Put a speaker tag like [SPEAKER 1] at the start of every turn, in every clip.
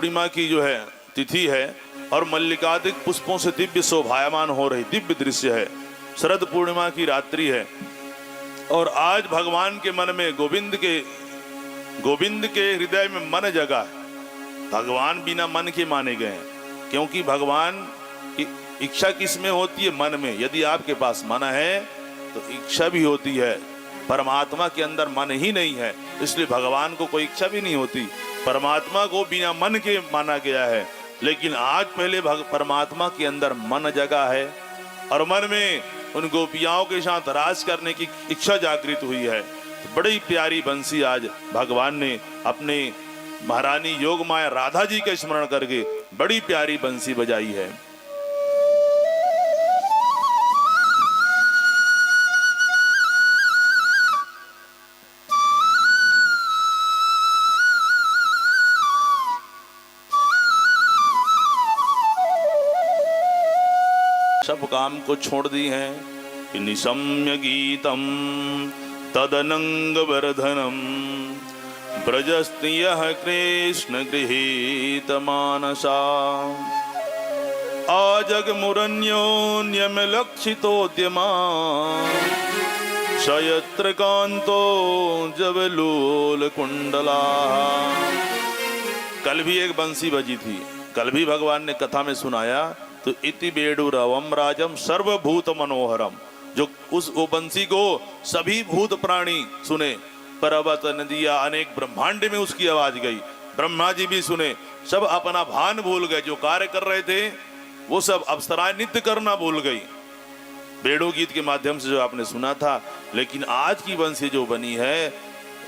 [SPEAKER 1] पूर्णिमा की जो है तिथि है और मल्लिकादिक पुष्पों से दिव्य शोभायमान हो रही दिव्य दृश्य है। शरद पूर्णिमा की रात्रि है और आज भगवान के मन में गोविंद के हृदय में मन जगा है। भगवान बिना मन के माने गए हैं, क्योंकि भगवान की इच्छा किस में होती है? मन में। यदि आपके पास मन है तो इच्छा भी होती है। परमात्मा के अंदर मन ही नहीं है, इसलिए भगवान को कोई इच्छा भी नहीं होती। परमात्मा को बिना मन के माना गया है, लेकिन आज पहले परमात्मा के अंदर मन जगा है और मन में उन गोपियाओं के साथ रास करने की इच्छा जागृत हुई है। तो बड़ी प्यारी बंसी आज भगवान ने अपने महारानी योग माया राधा जी का स्मरण करके बड़ी प्यारी बंसी बजाई है। सब काम को छोड़ दी हैं कि निशम्य गीतम तदनंग वर्धनम ब्रजस्त्रियः कृष्ण गृहीत मानसा आजगमुरन्योन्यमलक्षितोद्यमा शयत्र कांतो जवलोल कुंडला। कल भी एक बंसी बजी थी, कल भी भगवान ने कथा में सुनाया। तो इति बेडुरवम राजम सर्वभूत मनोहरम, जो वो बंसी को सभी भूत प्राणी सुने। पर्वत नदियां अनेक ब्रह्मांड में उसकी आवाज गई, ब्रह्मा जी भी सुने। सब अपना भान भूल गए, जो कार्य कर रहे थे वो सब अप्सराएं नित्य करना भूल गई। बेड़ो गीत के माध्यम से जो आपने सुना था, लेकिन आज की बंसी जो बनी है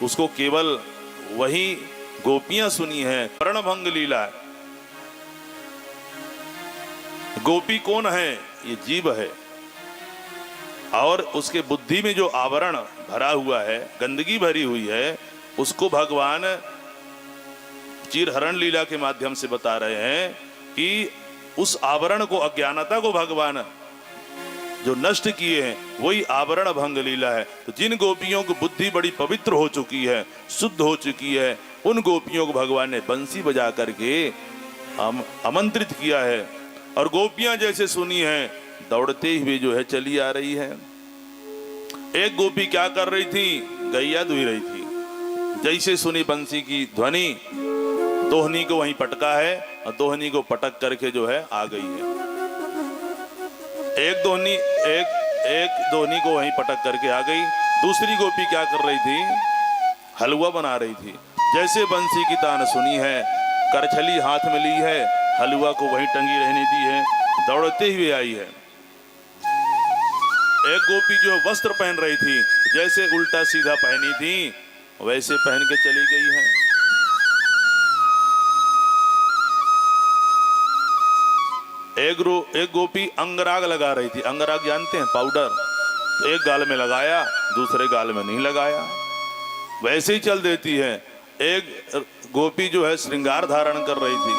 [SPEAKER 1] उसको केवल वही गोपियां सुनी है। प्रणभंग लीला। गोपी कौन है? ये जीव है, और उसके बुद्धि में जो आवरण भरा हुआ है, गंदगी भरी हुई है, उसको भगवान चिरहरण लीला के माध्यम से बता रहे हैं कि उस आवरण को, अज्ञानता को भगवान जो नष्ट किए हैं, वही आवरण भंग लीला है। तो जिन गोपियों की बुद्धि बड़ी पवित्र हो चुकी है, शुद्ध हो चुकी है, उन गोपियों को भगवान ने बंसी बजा करके आमंत्रित किया है। और गोपियां जैसे सुनी हैं, दौड़ते हुए जो है चली आ रही है। एक गोपी क्या कर रही थी? गैया दुह रही थी। जैसे सुनी बंसी की ध्वनि, दोहनी को वहीं पटका है और दोहनी को पटक करके जो है आ गई है। एक दोहनी को वहीं पटक करके आ गई। दूसरी गोपी क्या कर रही थी? हलवा बना रही थी। जैसे बंसी की तान सुनी है, करछली हाथ में ली है, हलवा को वहीं टंगी रहने दी है, दौड़ते हुए आई है। एक गोपी जो वस्त्र पहन रही थी, जैसे उल्टा सीधा पहनी थी वैसे पहन के चली गई है। एक गोपी अंगराग लगा रही थी। अंगराग जानते हैं? पाउडर। तो एक गाल में लगाया, दूसरे गाल में नहीं लगाया, वैसे ही चल देती है। एक गोपी जो है श्रृंगार धारण कर रही थी,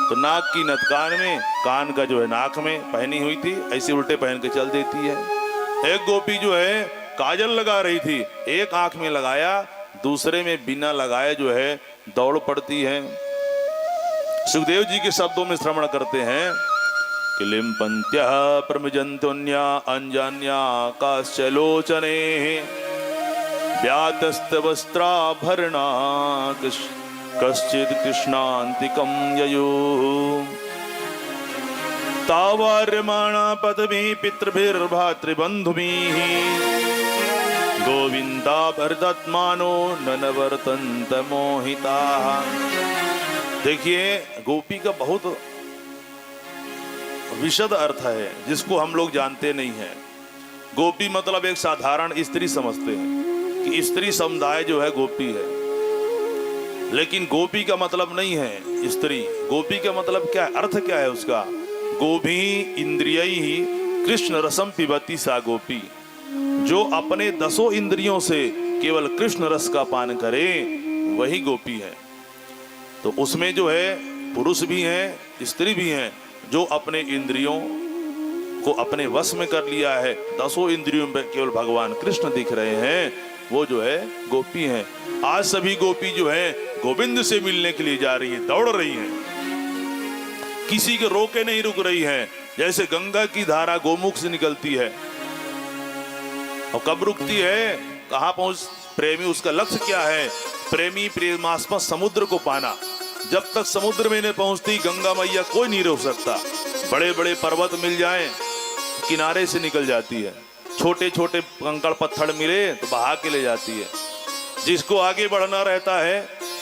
[SPEAKER 1] तो नाक की नथ कान में, कान का जो है नाक में पहनी हुई थी, ऐसे उल्टे पहन के चल देती है। एक गोपी जो है काजल लगा रही थी, एक आंख में लगाया, दूसरे में बिना लगाए जो है दौड़ पड़ती है। सुखदेव जी के शब्दों में श्रवण करते हैं कि लिम्पन्त्यः प्रमिजन्त्योन्या अंजान्या काश्चलोचने व्यातस्तवस्त्राभरणा कश्चित् कृष्णान्तिकं ययो तावार्यमाणा पदभिः पितृभिर्भातृबन्धुभिः गोविन्दाभरदत्मानो न वर्तन्त मोहिताः। देखिए, गोपी का बहुत विशद अर्थ है जिसको हम लोग जानते नहीं हैं। गोपी मतलब एक साधारण स्त्री समझते हैं कि स्त्री समुदाय जो है गोपी है, लेकिन गोपी का मतलब नहीं है स्त्री। गोपी का मतलब क्या है? अर्थ क्या है उसका? गोभी इंद्रियैहि कृष्ण रसम पिबती सा गोपी। जो अपने 10 इंद्रियों से केवल कृष्ण रस का पान करे वही गोपी है। तो उसमें जो है पुरुष भी हैं, स्त्री भी हैं, जो अपने इंद्रियों को अपने वश में कर लिया है। 10 इंद्रियों में केवल भगवान कृष्ण दिख रहे हैं, वो जो है गोपी हैं। आज सभी गोपी जो है गोविंद से मिलने के लिए जा रही है, दौड़ रही हैं। किसी के रोके नहीं रुक रही हैं, जैसे गंगा की धारा गोमुख से निकलती है। और कब रुकती है, कहाँ पहुंच प्रेमी, उसका लक्ष्य क्या है? प्रेमी प्रेमास्पद समुद्र को पाना। जब तक समुद्र में नहीं पहुंचती गंगा मैया कोई नहीं रोक सकता। बड़े बड़े पर्वत मिल जाएं, किनारे से निकल जाती है। छोटे छोटे कंकड़ पत्थर मिले तो बहा के ले जाती है। जिसको आगे बढ़ना रहता है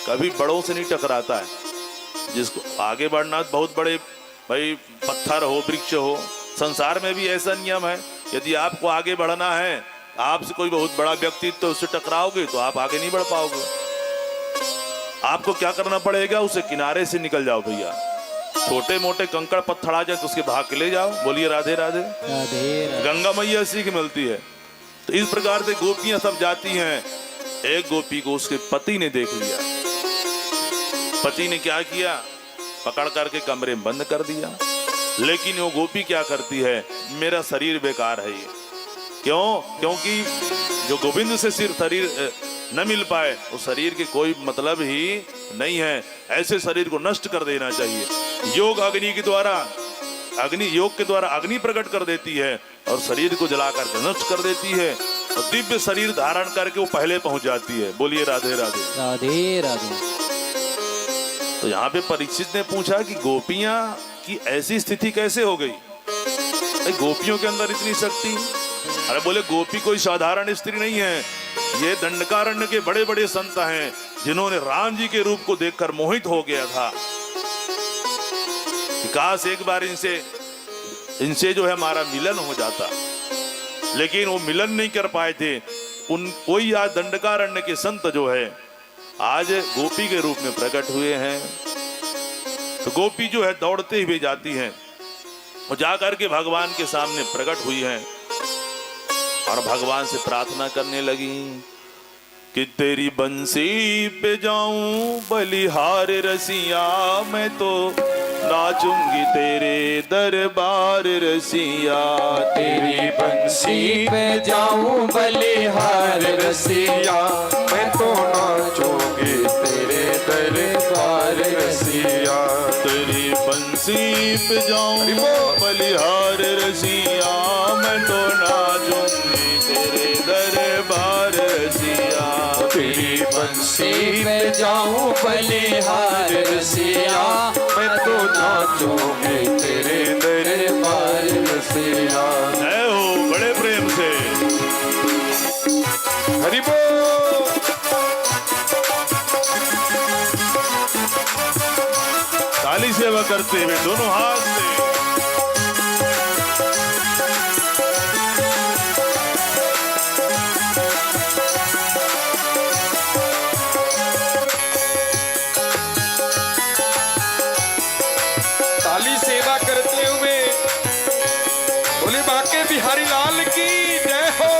[SPEAKER 1] कभी बड़ों से नहीं टकराता है। जिसको आगे बढ़ना, बहुत बड़े भाई पत्थर हो, वृक्ष हो, संसार में भी ऐसा नियम है, यदि आपको आगे बढ़ना है, आपसे कोई बहुत बड़ा व्यक्तित्व तो उससे टकराओगे तो आप आगे नहीं बढ़ पाओगे। आपको क्या करना पड़ेगा, उसे किनारे से निकल जाओ भैया। छोटे मोटे कंकड़ पत्थर आ जाए तो उसके भाग के ले जाओ। बोलिए राधे राधे।
[SPEAKER 2] राधे
[SPEAKER 1] गंगा मैया सीख मिलती है। तो इस प्रकार से गोपियां सब जाती हैं। एक गोपी को उसके पति ने देख लिया। पति ने क्या किया, पकड़ करके कमरे में बंद कर दिया। लेकिन वो गोपी क्या करती है, मेरा शरीर बेकार है ये। क्यों? क्योंकि जो गोविंद से सिर्फ शरीर न मिल पाए उस शरीर के कोई मतलब ही नहीं है। ऐसे शरीर को नष्ट कर देना चाहिए। योग अग्नि के द्वारा, अग्नि योग के द्वारा अग्नि प्रकट कर देती है और शरीर को जला करके नष्ट कर देती है और दिव्य शरीर धारण करके वो पहले पहुंच जाती है। बोलिए राधे राधे।
[SPEAKER 2] राधे राधे।
[SPEAKER 1] तो यहाँ पे परीक्षित ने पूछा कि गोपियां की ऐसी स्थिति कैसे हो गई, गोपियों के अंदर इतनी शक्ति? अरे बोले गोपी कोई साधारण स्त्री नहीं है, ये दंडकारण्य के बड़े बड़े संत हैं जिन्होंने राम जी के रूप को देखकर मोहित हो गया था। काश एक बार इनसे जो है हमारा मिलन हो जाता, लेकिन वो मिलन नहीं कर पाए थे। कोई आज दंडकारण्य के संत जो है आज गोपी के रूप में प्रकट हुए हैं। तो गोपी जो है दौड़ते हुए जाती हैं और जाकर के भगवान के सामने प्रकट हुई हैं और भगवान से प्रार्थना करने लगी कि तेरी बंसी पे जाऊं बलिहार रसिया, मैं तो नाचूंगी तेरे दरबार रसिया।
[SPEAKER 3] तेरी बंसी पे जाऊं बलिहार रसिया, मैं तो नाचूंगी तेरे दरबार रसिया।
[SPEAKER 1] तेरी बंसी पे जाऊं बलिहार रसिया, मैं तो नाचूंगी तेरे दरबार रसिया।
[SPEAKER 3] तेरी बंसी पे जाऊं बलिहार रसिया, मैं तो नाचूंगी तेरे दरबार रसिया।
[SPEAKER 1] जय हो बड़े प्रेम से
[SPEAKER 3] हरि बोल।
[SPEAKER 1] काली सेवा करते हुए दोनों हाथ से
[SPEAKER 3] काली सेवा करते हुए बोले बांके बिहारी लाल की जय हो।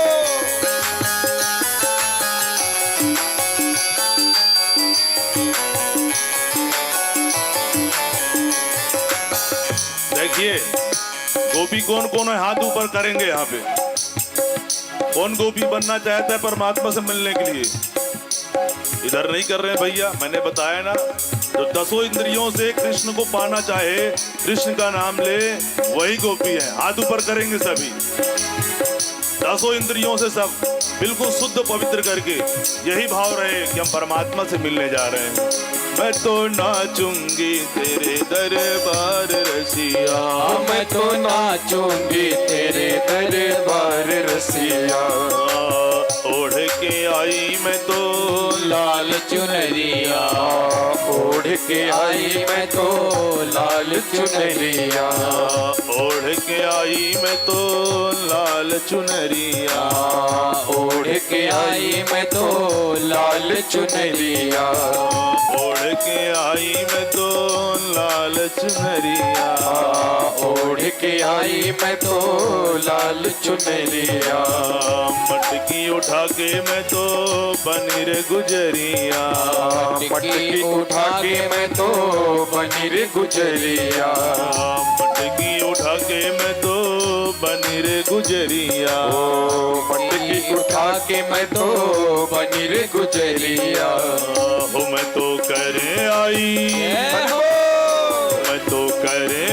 [SPEAKER 1] देखिए गोपी कौन कौन है, हाथ ऊपर करेंगे। यहाँ पे कौन गोपी बनना चाहता है परमात्मा से मिलने के लिए? इधर नहीं कर रहे हैं भैया, मैंने बताया ना, जो 10 इंद्रियों से कृष्ण को पाना चाहे, कृष्ण का नाम ले, वही गोपी है। हाथ ऊपर करेंगे सभी। 10 इंद्रियों से सब बिल्कुल शुद्ध पवित्र करके यही भाव रहे कि हम परमात्मा से मिलने जा रहे हैं। मैं तो नाचूंगी तेरे दरबार रसिया,
[SPEAKER 3] मैं तो नाचूंगी तेरे दरबार रसिया।
[SPEAKER 1] ओढ़ के आई मैं तो
[SPEAKER 2] लाल चुनरिया,
[SPEAKER 3] ओढ़ के आई मैं तो लाल चुनरिया।
[SPEAKER 1] ओढ़ के आई मैं तो लाल चुनरिया।
[SPEAKER 3] ओढ़ के आई मैं तो लाल चुनरिया।
[SPEAKER 1] ओढ़ के आई मैं तो लाल चुनरिया।
[SPEAKER 3] ओढ़ के आई मैं तो लाल चुनरिया।
[SPEAKER 1] मटकी उठा के मैं तो बनी रे गुजरिया।
[SPEAKER 3] मटकी उठा के मैं तो बनी रे गुजरिया।
[SPEAKER 1] मटकी उठा के मैं तो बनी रे गुजरिया।
[SPEAKER 3] मटकी उठा के मैं तो बनी रे गुजरिया।
[SPEAKER 1] हो मैं तो करे आई, मैं तो करे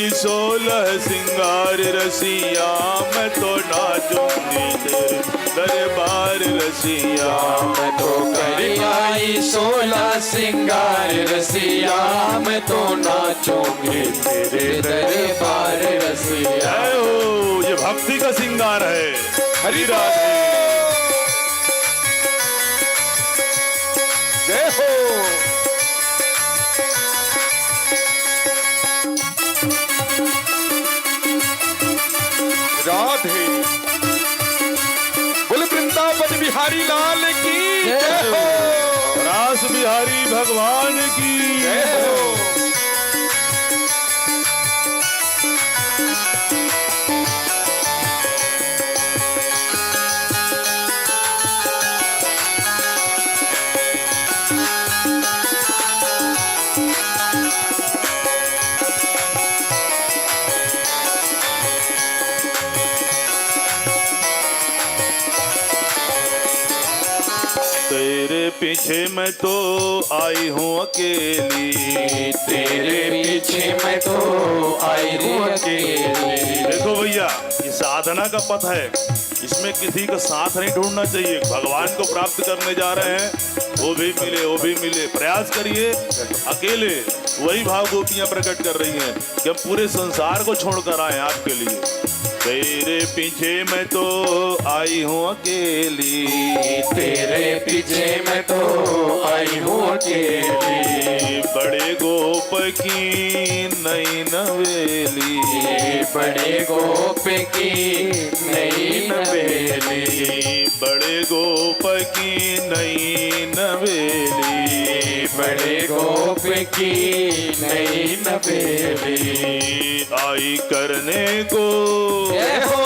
[SPEAKER 1] आई 16 सिंगार रसिया, मैं तो नाचूंगी तेरे दरबार रसिया।
[SPEAKER 2] मैं तो कर आई 16 सिंगार रसिया, मैं तो नाचूंगी तेरे दरबार रसिया।
[SPEAKER 1] जय हो, ये भक्ति का सिंगार है। हरि राधे।
[SPEAKER 3] जय हो। राधे। बोल वृंदावन बिहारी लाल की जय हो।
[SPEAKER 1] रास बिहारी भगवान की
[SPEAKER 3] जय हो।
[SPEAKER 1] तेरे पीछे मैं तो आई हूँ अकेली,
[SPEAKER 2] तेरे पीछे मैं तो आई हूँ अकेली।
[SPEAKER 1] देखो भैया, ये साधना का पथ है, इसमें किसी का साथ नहीं ढूंढना चाहिए। भगवान को प्राप्त करने जा रहे हैं, वो भी मिले वो भी मिले, प्रयास करिए। अकेले वही भाव गोपियां प्रकट कर रही हैं कि हम पूरे संसार को छोड़कर आए आपके लिए। तेरे पीछे मैं तो आई हूँ अकेली,
[SPEAKER 2] तेरे पीछे मैं तो आई हूँ अकेली।
[SPEAKER 1] बड़े गोप की नई नवेली,
[SPEAKER 2] बड़े गोप की नई नवेली।
[SPEAKER 1] बड़े गोप की नई नवेली,
[SPEAKER 2] बड़े गोप की नई नवेली।
[SPEAKER 1] आई करने को
[SPEAKER 2] जय हो।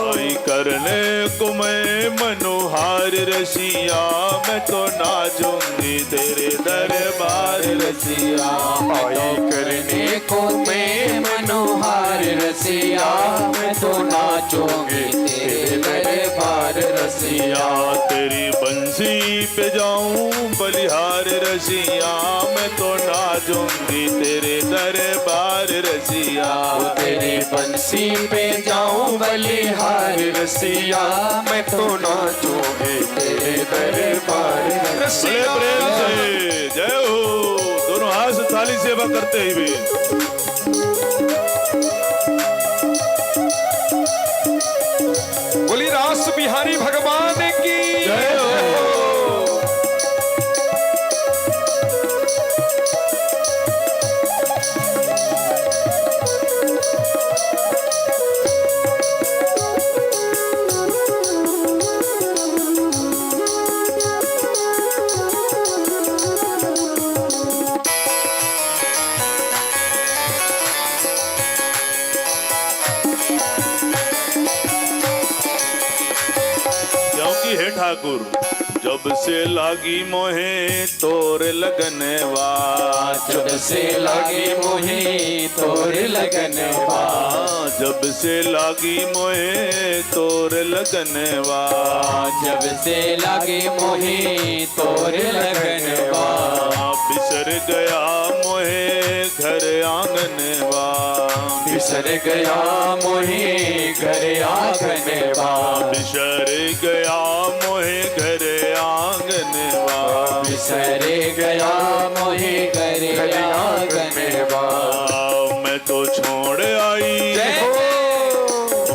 [SPEAKER 1] आई करने को मैं मनोहार रसिया, मैं तो नाचूंगी तेरे दरबार रसिया।
[SPEAKER 2] आई करने को मैं मनोहार रसिया, मैं तो नाचूंगी तेरे दरबार रसिया।
[SPEAKER 1] तेरी बंसी पे जाऊं बलिहार रसिया, मैं तो नाचूंगी तेरे दरबार रसिया।
[SPEAKER 2] तेरी बंसी पे जाऊं बलिहार रसिया, मैं तो नाचूंगी तेरे दरबार
[SPEAKER 1] बड़े
[SPEAKER 2] रसिया।
[SPEAKER 1] प्रेम से जय हो, दोनों हाथ से थाली सेवा करते ही भी।
[SPEAKER 3] बोली रास बिहारी भगवान की जय हो।
[SPEAKER 1] क्योंकि हे ठाकुर, जब से लागी मोहे तोर लगनवा,
[SPEAKER 2] जब से लागी मोहे तोर लगनवा।
[SPEAKER 1] जब से लागी मोहे तोर लगनवा,
[SPEAKER 2] जब से लागी मोहे तोर लगनवा।
[SPEAKER 1] बिसर गया मोहे घर आंगनवा,
[SPEAKER 2] बिसर गया मोहे घर आंगनवा।
[SPEAKER 1] बिसर गया मोहे घर आंगनवा।
[SPEAKER 2] बिसर गया मोहे घर आंगनवा।
[SPEAKER 1] मैं तो छोड़ आई,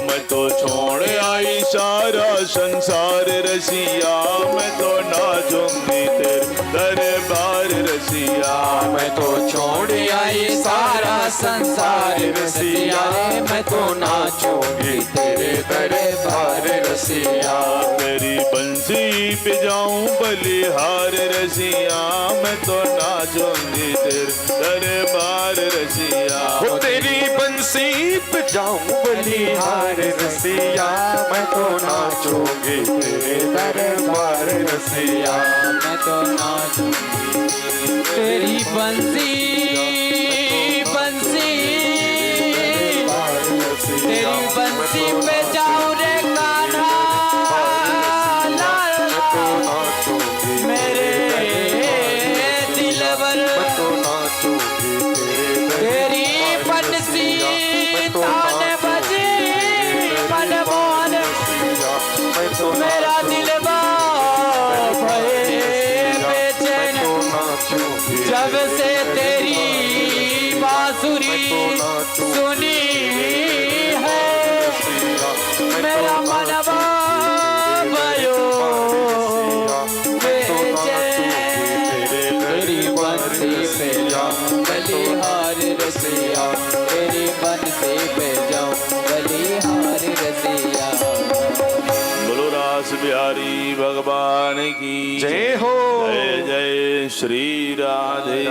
[SPEAKER 1] मैं तो छोड़ आई सारा संसार रसिया, मैं तो नाचूंगी तेरे दरबार रसिया।
[SPEAKER 2] मैं तो छोड़ आई सारा संसार रसिया, मैं तो नाचूंगी तेरे दरबार रसिया।
[SPEAKER 1] तेरी बंसी पे जाऊं बलिहार रसिया, मैं तो नाचूंगी तेरे दरबार रसिया।
[SPEAKER 3] वो तेरी बंसी पे जाऊं बलिहार रसिया, मैं तो नाचूंगी तेरे दरबार रसिया।
[SPEAKER 2] मैं तो नाचूंगी तेरी बंसी बंसी। तेरी बंसी पे जाऊं रे कान्हा लाल, मेरे दिलवर। तेरी बंसी बांसुरी सुनी है मेरा मनवा भयो तेरी बंसी पे जाऊं बलिहार रसिया तेरी बंसी पे जाऊं बलिहार रसिया।
[SPEAKER 1] बोलो रास बिहारी भगवान की
[SPEAKER 3] जय हो।
[SPEAKER 1] जय जय श्री राधे।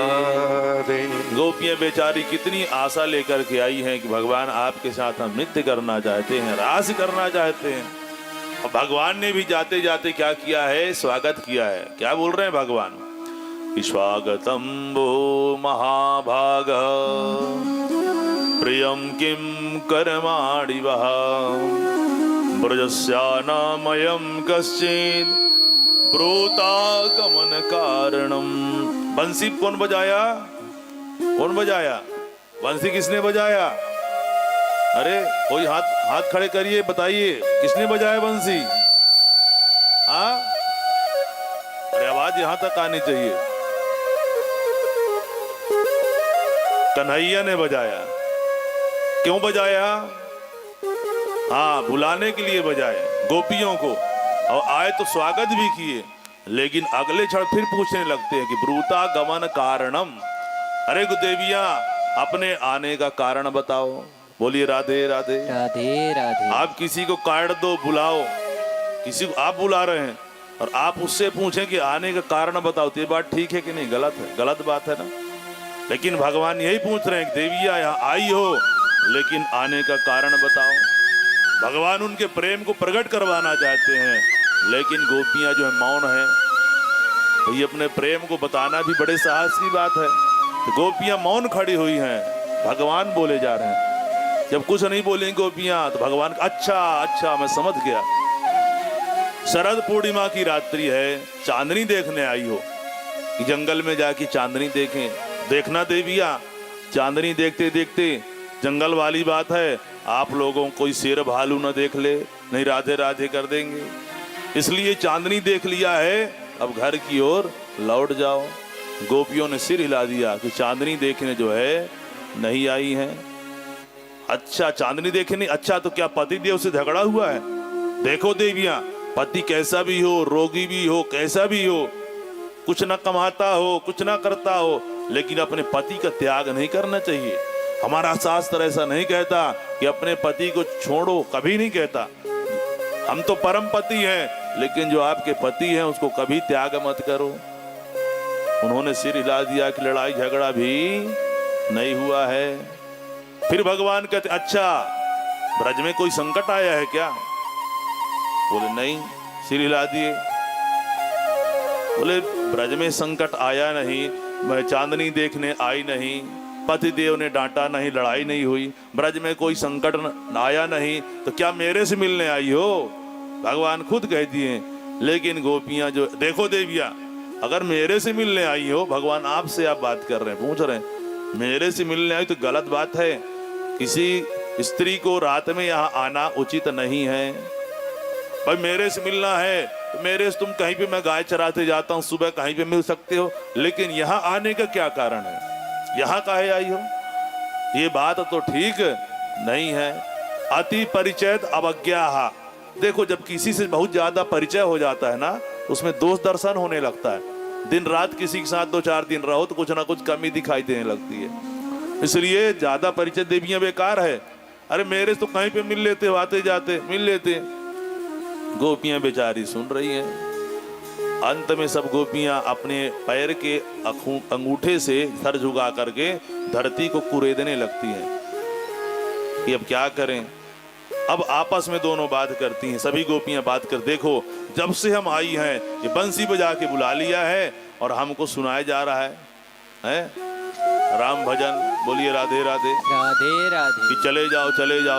[SPEAKER 1] गोपियां बेचारी कितनी आशा लेकर के आई हैं कि भगवान आपके साथ हम नृत्य करना चाहते हैं, रास करना चाहते हैं। और भगवान ने भी जाते जाते क्या किया है, स्वागत किया है। क्या बोल रहे हैं भगवान, स्वागतम वो महाभाग प्रियम किम कर्माणि वह ब्रजस्यानामयं कश्चित् ब्रूतागमन कारणम। बंसी कौन बजाया, कौन बजाया बंसी, किसने बजाया? अरे कोई हाथ खड़े करिए, बताइए किसने बजाया बंसी? अरे आवाज यहां तक आनी चाहिए। कन्हैया ने बजाया। क्यों बजाया? हाँ, बुलाने के लिए बजाए गोपियों को, और आए तो स्वागत भी किए। लेकिन अगले क्षण फिर पूछने लगते हैं कि ब्रूता गमन कारणम। अरे गुदेविया, अपने आने का कारण बताओ। बोलिए राधे राधे।
[SPEAKER 2] राधे राधे।
[SPEAKER 1] आप किसी को काट दो, बुलाओ, किसी को आप बुला रहे हैं और आप उससे पूछें कि आने का कारण बताओ, तो ये बात ठीक है कि नहीं? गलत है, गलत बात है ना। लेकिन भगवान यही पूछ रहे हैं, देविया यहाँ आई हो लेकिन आने का कारण बताओ। भगवान उनके प्रेम को प्रकट करवाना चाहते हैं, लेकिन गोपियां जो है मौन है। तो ये अपने प्रेम को बताना भी बड़े साहस की बात है। तो गोपियां मौन खड़ी हुई हैं, भगवान बोले जा रहे हैं। जब कुछ नहीं बोलेंगी गोपियां तो भगवान अच्छा अच्छा मैं समझ गया। शरद पूर्णिमा की रात्रि है, चांदनी देखने आई हो कि जंगल में जाके चांदनी देखें। देखना देविया, चांदनी देखते देखते जंगल वाली बात है, आप लोगों कोई शेर भालू न देख ले, नहीं राधे राधे कर देंगे। इसलिए चांदनी देख लिया है, अब घर की ओर लौट जाओ। गोपियों ने सिर हिला दिया कि चांदनी देखने जो है नहीं आई है। अच्छा, चांदनी देखने, अच्छा तो क्या पति देव से झगड़ा हुआ है? देखो देवियां, पति कैसा भी हो, रोगी भी हो, कैसा भी हो, कुछ ना कमाता हो, कुछ ना करता हो, लेकिन अपने पति का त्याग नहीं करना चाहिए। हमारा शास्त्र ऐसा नहीं कहता कि अपने पति को छोड़ो, कभी नहीं कहता। हम तो परम पति हैं, लेकिन जो आपके पति हैं उसको कभी त्याग मत करो। उन्होंने सिर हिला दिया कि लड़ाई झगड़ा भी नहीं हुआ है। फिर भगवान कहते, अच्छा ब्रज में कोई संकट आया है क्या? बोले नहीं, सिर हिला दिए। बोले ब्रज में संकट आया नहीं, मैं चांदनी देखने आई नहीं, पति देव ने डांटा नहीं, लड़ाई नहीं हुई, ब्रज में कोई संकट आया नहीं, तो क्या मेरे से मिलने आई हो? भगवान खुद कह दिए। लेकिन गोपियां जो, देखो देविया, अगर मेरे से मिलने आई हो, भगवान आपसे आप बात कर रहे हैं, पूछ रहे हैं, मेरे से मिलने आई तो गलत बात है। किसी स्त्री को रात में यहाँ आना उचित नहीं है। भाई मेरे से मिलना है तो मेरे से तुम कहीं पे, मैं गाय चराते जाता हूँ, सुबह कहीं पे मिल सकते हो, लेकिन यहाँ आने का क्या कारण है? यहाँ काहे आई हो? ये बात तो ठीक नहीं है। अति परिचय अवज्ञा। देखो, जब किसी से बहुत ज्यादा परिचय हो जाता है ना, उसमें दोष दर्शन होने लगता है। दिन रात किसी के साथ 2-4 दिन रहो तो कुछ ना कुछ कमी दिखाई देने लगती है। इसलिए ज्यादा परिचय देवियां बेकार है। अरे मेरे से तो कहीं पे मिल लेते, आते जाते मिल लेते। गोपियां बेचारी सुन रही हैं। अंत में सब गोपियां अपने पैर के अंगूठे से सर झुका करके धरती को कुरेदने लगती हैं कि अब क्या करें। अब आपस में दोनों बात करती हैं, सभी गोपियां बात कर, देखो जब से हम आई हैं ये बंसी बजा के बुला लिया है और हमको सुनाया जा रहा है राम भजन। बोलिए राधे राधे।
[SPEAKER 2] राधे राधे।
[SPEAKER 1] कि चले जाओ चले जाओ।